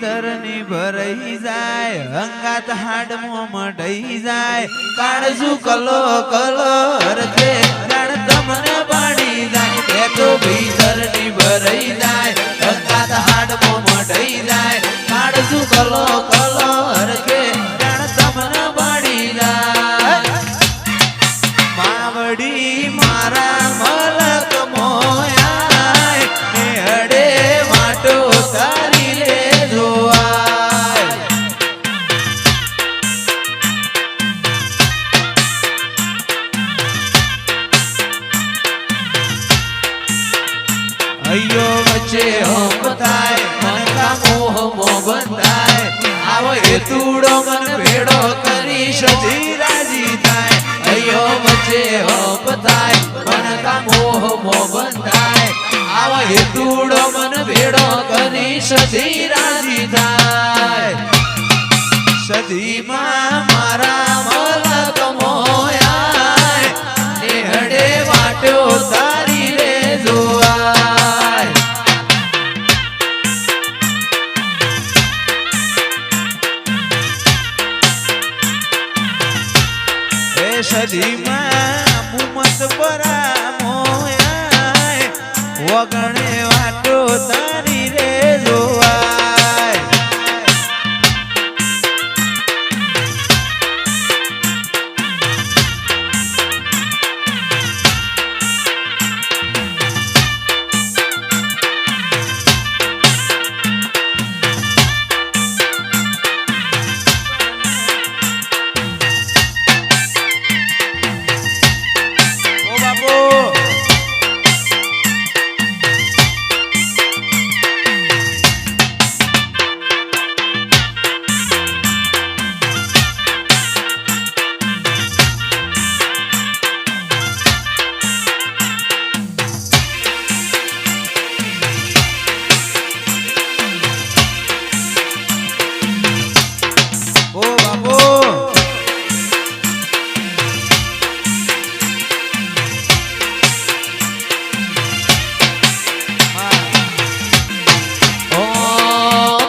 ભીતરની ભરાઈ જાય અંગાત હાડમો મઢઈ જાય કાળજુ કલો કલો હરખે રણ તમને પાડી જાય એ તો ભીતરની ભરાઈ જાય અંગાત હાડમો મઢઈ જાય કાળજુ કલો કલો હરખે રણ તમને પાડી જાય માવડી મારા મલક મોયા ને હડે માટો તારી લે જોવાય અయ్યો વચ્ચે હોમ થાય મનકા મોહ મોહ બંધાય આવો હેતુડો મન ભેડો કરી સધી રાજી થાય અయ్યો વચ્ચે હોમ થાય મનકા મોહ મોહ બંધાય આવો હેતુડો મન ભેડો કરી સધી રાજી થાય સધીમાં મારા મલક મોયા નેહડે વાટ્યો તારી લે જોવાય એ સધીમાં મુમત પરા મોયા વગણે વાટો તારી રે જોવાય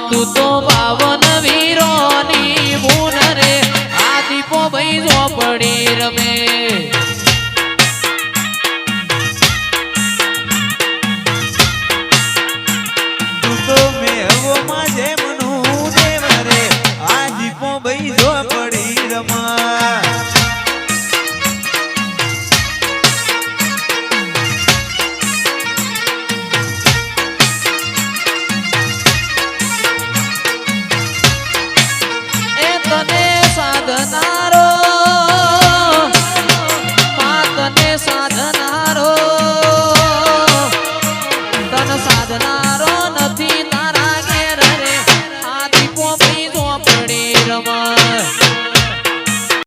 તું તો